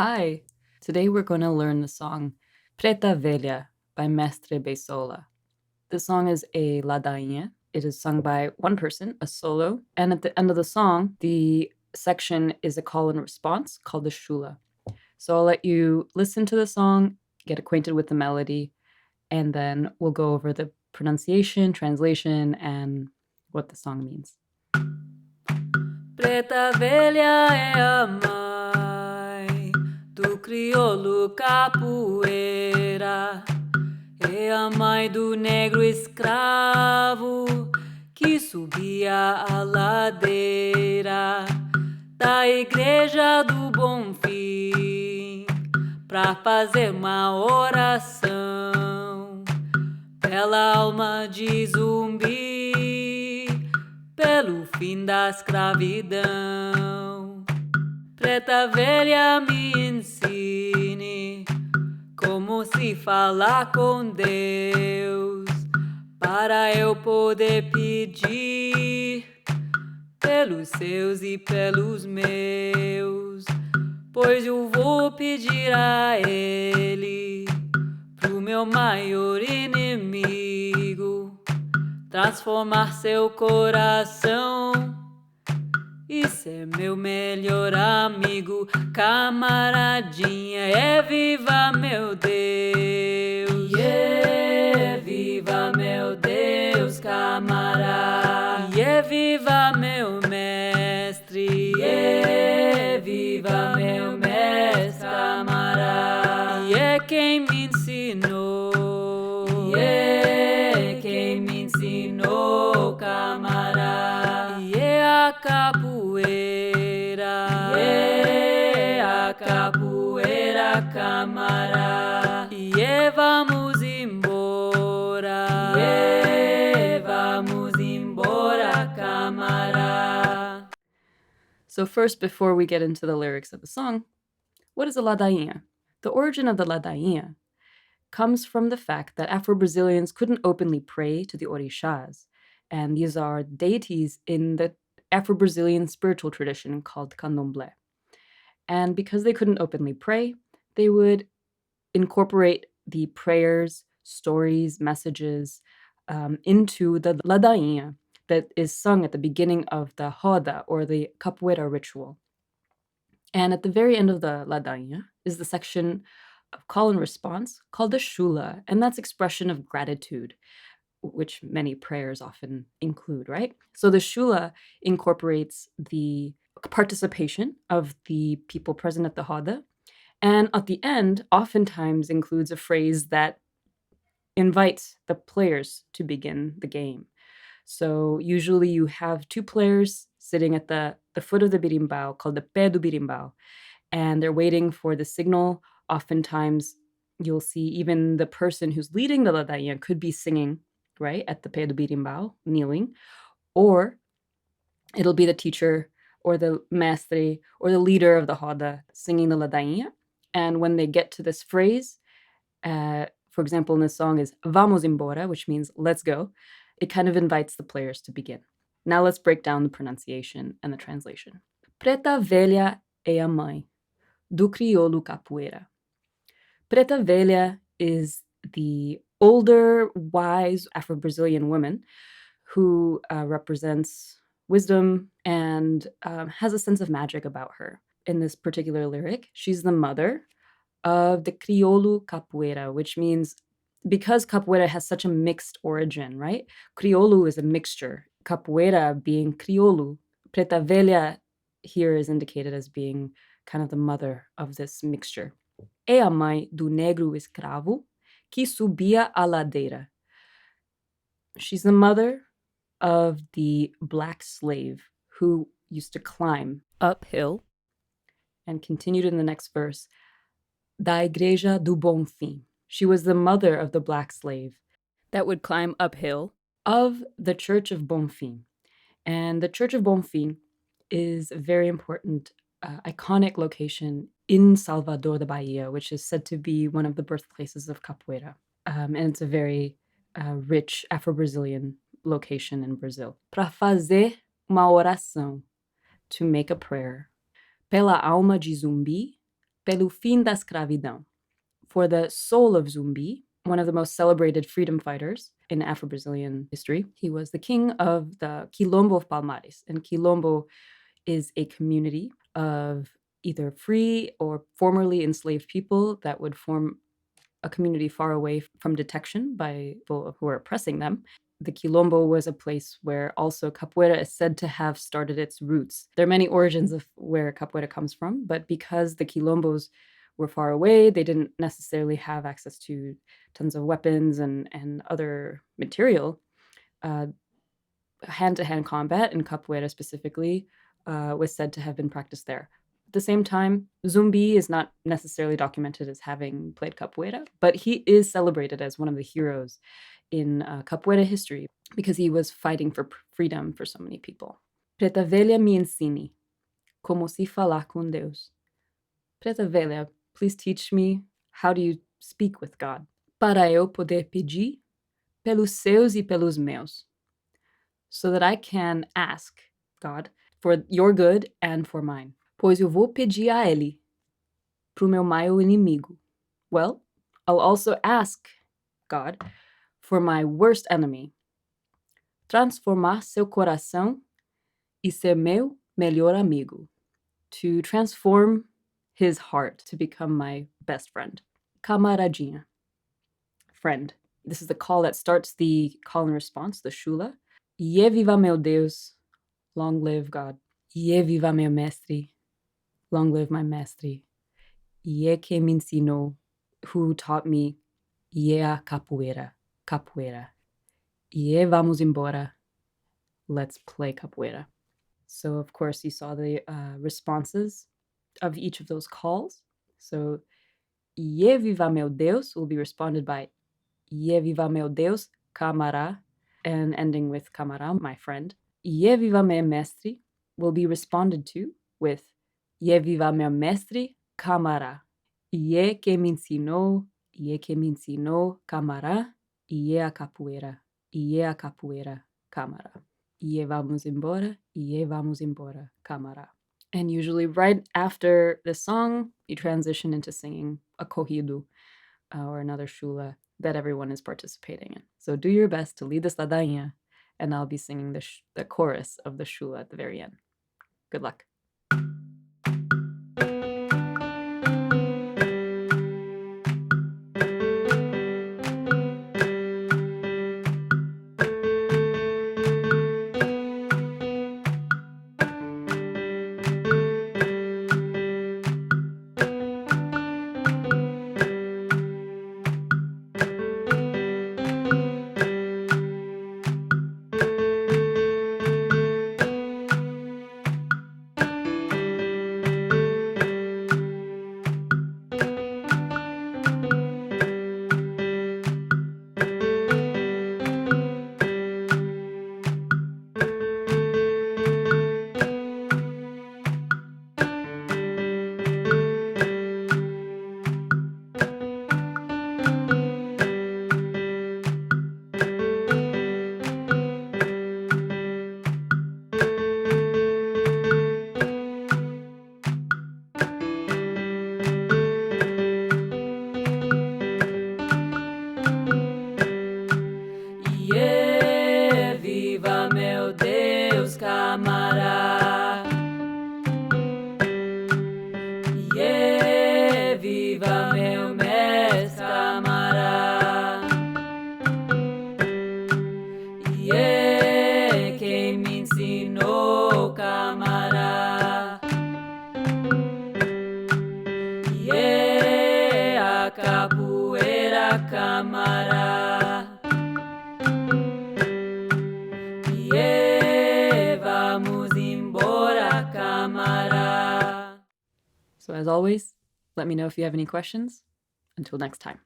Hi! Today we're going to learn the song Preta Velha by Mestre Beiçola. The song is a ladainha. It is sung by one person, a solo, and at the end of the song, the section is a call and response called the chula. So I'll let you listen to the song, get acquainted with the melody, and then we'll go over the pronunciation, translation, and what the song means. Preta Velha é a mãe do criolo capoeira, é a mãe do negro escravo que subia a ladeira da Igreja do Bom Fim pra fazer uma oração pela alma de Zumbi, pelo fim da escravidão. Preta Velha me ensine como se falar com Deus, para eu poder pedir pelos seus e pelos meus. Pois eu vou pedir a Ele, pro meu maior inimigo, transformar seu coração e ser meu melhor amigo. Camaradinha, é viva meu Deus, é viva meu Deus, camarada, é viva meu mestre, é viva meu mestre, camarada, e é quem me ensinou, é quem me ensinou, camarada, e é a capoeira, é a capoeira, camarada, e é vamos embora, é vamos embora, camarada. So first, before we get into the lyrics of the song, what is a ladainha? The origin of the ladainha comes from the fact that Afro-Brazilians couldn't openly pray to the orixás, and these are deities in the Afro-Brazilian spiritual tradition called candomblé. And because they couldn't openly pray, they would incorporate the prayers, stories, messages into the ladainha that is sung at the beginning of the roda, or the capoeira ritual. And at the very end of the ladainha is the section of call and response called the chula, and that's expression of gratitude, which many prayers often include, right? So the chula incorporates the participation of the people present at the roda, and at the end oftentimes includes a phrase that invites the players to begin the game. So usually you have two players sitting at the foot of the birimbau, called the pé do birimbau, and they're waiting for the signal. Oftentimes you'll see even the person who's leading the ladainha could be singing, right, at the pé do birimbau, kneeling, or it'll be the teacher or the mestre or the leader of the roda singing the ladainha. And when they get to this phrase, for example, in this song is vamos embora, which means let's go, it kind of invites the players to begin. Now let's break down the pronunciation and the translation. Preta Velha é a mãe do criolo capoeira. Preta Velha is the older, wise Afro-Brazilian woman who represents wisdom and has a sense of magic about her. In this particular lyric, she's the mother of the criolo capoeira, which means because capoeira has such a mixed origin, right? Criolo is a mixture. Capoeira being criolo. Preta Velha here is indicated as being kind of the mother of this mixture. É a mãe do negro escravo que subia a ladeira. She's the mother of the black slave who used to climb uphill, and continued in the next verse, da Igreja do Bom Fim. She was the mother of the black slave that would climb uphill of the Church of Bom Fim. And the Church of Bom Fim is a very important, iconic location in Salvador da Bahia, which is said to be one of the birthplaces of capoeira. And it's a very rich Afro-Brazilian location in Brazil. Para fazer uma oração, to make a prayer. Pela alma de Zumbi, Pelo fim da escravidão, for the soul of Zumbi, one of the most celebrated freedom fighters in Afro-Brazilian history. He was the king of the Quilombo of Palmares, and Quilombo is a community of either free or formerly enslaved people that would form a community far away from detection by people who are oppressing them. The Quilombo was a place where also Capoeira is said to have started its roots. There are many origins of where Capoeira comes from, but because the Quilombos were far away, they didn't necessarily have access to tons of weapons and other material. Hand-to-hand combat, in Capoeira specifically, was said to have been practiced there. At the same time, Zumbi is not necessarily documented as having played capoeira, but he is celebrated as one of the heroes in capoeira history because he was fighting for freedom for so many people. Preta Velha me ensine, como se falar com Deus. Preta Velha, please teach me how do you speak with God. Para eu poder pedir, pelos seus e pelos meus, so that I can ask God for your good and for mine. Pois eu vou pedir a ele, pro meu maior inimigo. Well, I'll also ask God for my worst enemy. Transformar seu coração e ser meu melhor amigo. To transform his heart to become my best friend. Camaradinha. Friend. This is the call that starts the call and response, the chula. Ie viva meu Deus, long live God. Ie viva meu mestre, long live my mestre. Ie que me ensinou, who taught me. Ie a capoeira, capoeira. Ie vamos embora, let's play capoeira. So, of course, you saw the responses of each of those calls. So, Ie viva meu Deus will be responded by Ie viva meu Deus, camará, and ending with camará, my friend. Ie viva meu mestre will be responded to with Ie viva meu mestre, camará. Ie que me ensinou, camará. Ie a capoeira, camará. Ie vamos embora, camará. And usually right after the song, you transition into singing a corrido or another chula that everyone is participating in. So do your best to lead this ladainha, and I'll be singing the chorus of the chula at the very end. Good luck. So as always, let me know if you have any questions. Until next time.